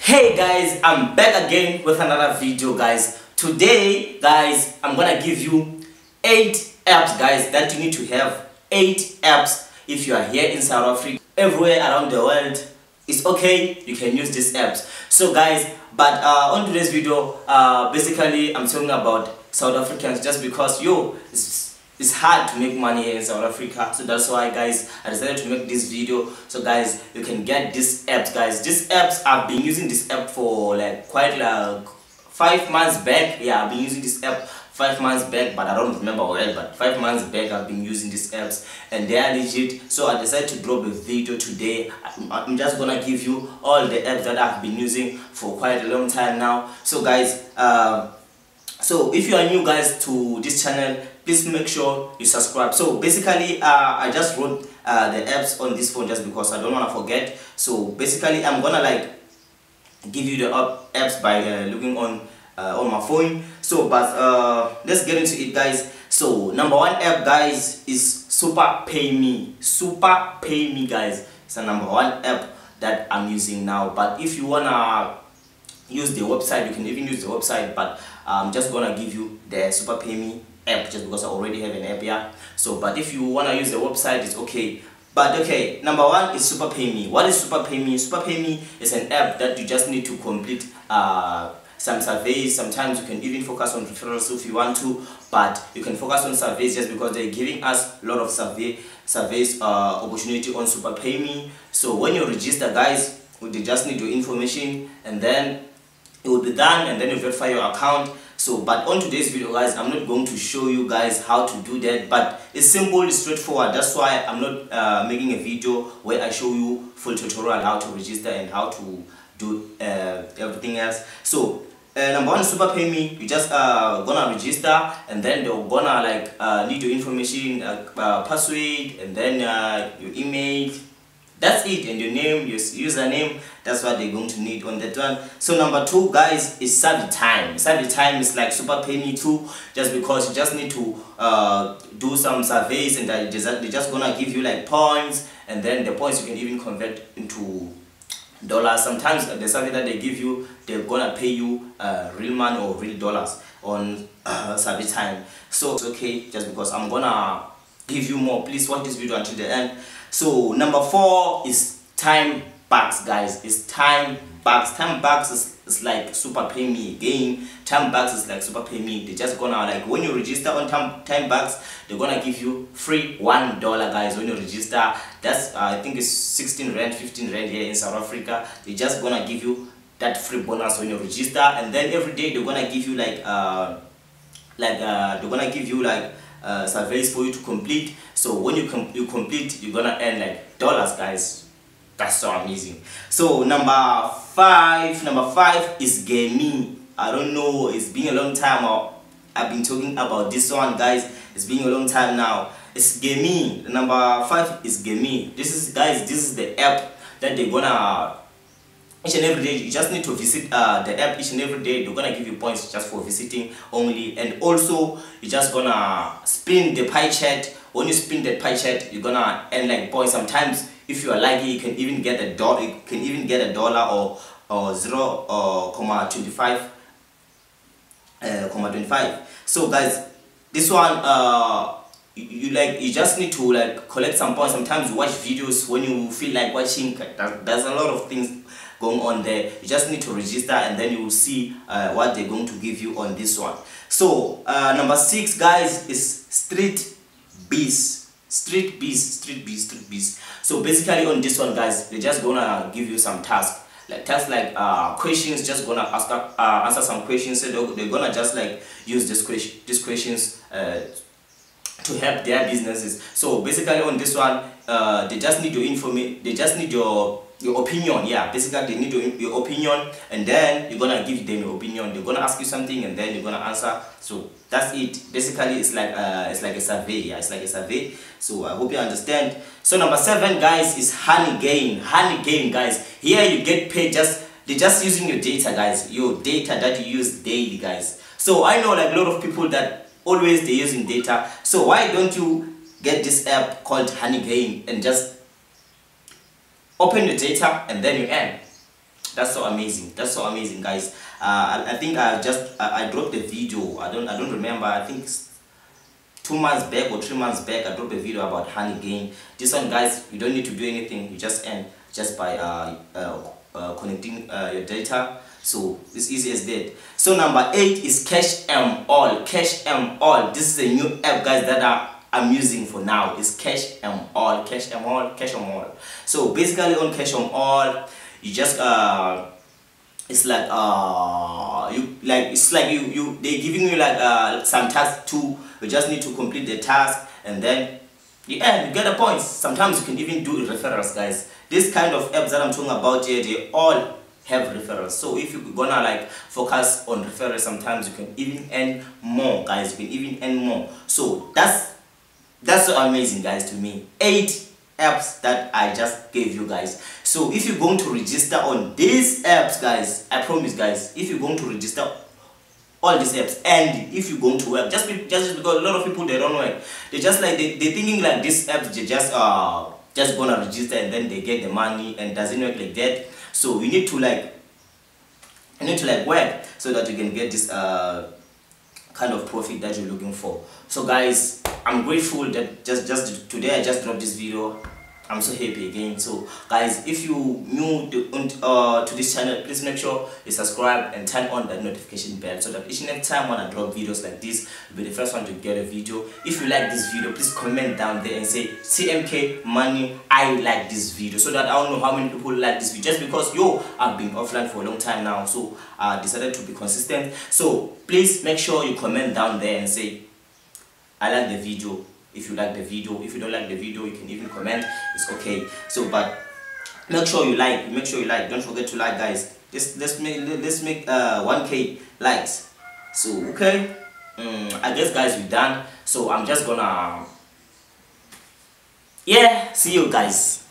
Hey guys, I'm back again with another video guys. Today guys, I'm gonna give you 8 apps guys that you need to have. 8 apps if you are here in South Africa, everywhere around the world. It's okay, you can use these apps. So guys, but on today's video, basically I'm talking about South Africans just because it's hard to make money here in South Africa. So that's why guys I decided to make this video. So guys, you can get these apps guys. These apps, I've been using this app for like quite like 5 months back. Yeah, I've been using this app 5 months back, but I don't remember well, but 5 months back I've been using these apps and they are legit. So I decided to drop a video today. I'm just gonna give you all the apps that I've been using for quite a long time now. So guys, so if you are new guys to this channel, please make sure you subscribe. So basically I just wrote the apps on this phone just because I don't want to forget. So basically I'm gonna like give you the apps by looking on my phone. So but let's get into it guys. So number 1 app guys is SuperPayMe. SuperPayMe guys, it's a number 1 app that I'm using now. But if you wanna use the website, you can even use the website, but I'm just gonna give you the SuperPayMe app just because I already have an app here. So but if you wanna use the website, it's okay. But okay, number 1 is SuperPayMe. What is SuperPayMe? SuperPayMe is an app that you just need to complete some surveys. Sometimes you can even focus on referrals if you want to, but you can focus on surveys just because they're giving us a lot of surveys opportunity on SuperPayMe. So when you register guys, they just need your information and then it will be done, and then you verify your account. So but on today's video guys, I'm not going to show you guys how to do that, but it's simple, it's straightforward. That's why I'm not making a video where I show you full tutorial how to register and how to do everything else. So number 1 SuperPayMe, you just gonna register, and then they're gonna like need your information, password, and then your email. That's it, and your name, your username. That's what they're going to need on that one. So number 2 guys is ServeTime. ServeTime is like SuperPayMe too, just because you just need to do some surveys, and they're just gonna give you like points, and then the points you can even convert into dollars. Sometimes the survey that they give you, they're gonna pay you real money or real dollars on ServeTime. So it's okay, just because I'm gonna give you more. Please watch this video until the end. So number 4 is time bucks guys. It's time bucks. Time bucks is like SuperPayMe again. Time bucks is like SuperPayMe. They're just gonna like, when you register on time bucks, they're gonna give you free $1 guys when you register. That's I think it's 16 rand, 15 rand here in South Africa. They're just gonna give you that free bonus when you register, and then every day they're gonna give you like they're gonna give you like surveys for you to complete. So when you complete, you're gonna earn like dollars guys. That's so amazing. So number 5 is gaming. I don't know, it's been a long time I've been talking about this one guys. It's been a long time now. It's gaming. Number 5 is gaming. This is the app that they're gonna each and every day. You just need to visit the app each and every day. They're gonna give you points just for visiting only, and also you're just gonna spin the pie chart. When you spin that pie chart, you're gonna earn like points. Sometimes if you are lucky, you can even get a dollar. You can even get $1 or 0.25. So guys, this one you just need to like collect some points. Sometimes you watch videos when you feel like watching. There's a lot of things going on there. You just need to register, and then you will see what they're going to give you on this one. So number 6 guys is Streetbeast. So basically on this one guys, they're just gonna give you some tasks like questions. Just gonna answer some questions. So they're gonna just like use these questions to help their businesses. So basically on this one, they just need your information. They just need your opinion. Yeah, basically they need your opinion, and then you're gonna give them your opinion. They're gonna ask you something, and then you're gonna answer. So that's it. Basically it's like a survey. Yeah, it's like a survey. So I hope you understand. So number 7 guys is Honeygain. Honeygain guys, here you get paid. They're just using your data guys, your data that you use daily guys. So I know like a lot of people that always they're using data. So why don't you get this app called Honeygain and just open your data and then you earn? That's so amazing. That's so amazing, guys. I think I dropped a video. I don't remember. I think 2 months back or 3 months back, I dropped a video about Honeygain. This one, guys, you don't need to do anything. You just earn just by connecting your data. So it's easy as that. So number 8 is CashMall. CashMall. This is a new app, guys, that I'm using for now. It's CashMall. CashMall. So basically on CashMall, you just it's like they're giving you like some tasks too. You just need to complete the task, and then you get the points. Sometimes you can even do referrals, guys. This kind of apps that I'm talking about here, they all have referrals. So if you're gonna like focus on referrals, sometimes you can even earn more, guys. You can even earn more. So that's so amazing, guys, to me. 8 apps that I just gave you, guys. So if you're going to register on these apps, guys, I promise, guys, if you're going to register all these apps, and if you're going to work, just because a lot of people, they don't work, they just like they're thinking like these apps, they just gonna register and then they get the money, and doesn't work like that. So you need to like work so that you can get this kind of profit that you're looking for. So guys, I'm grateful that just today I just dropped this video. I'm so happy again. So guys, if you new to this channel, please make sure you subscribe and turn on that notification bell, so that each and every time when I drop videos like this, you'll be the first one to get a video. If you like this video, please comment down there and say CMK Money, I like this video, so that I don't know how many people like this video. Just because I've been offline for a long time now, so I decided to be consistent. So please make sure you comment down there and say I like the video. If you like the video, if you don't like the video, you can even comment. It's okay. So, but make sure you like. Don't forget to like, guys. Let's make 1K likes. So okay. I guess, guys, we're done. So I'm just gonna see you guys.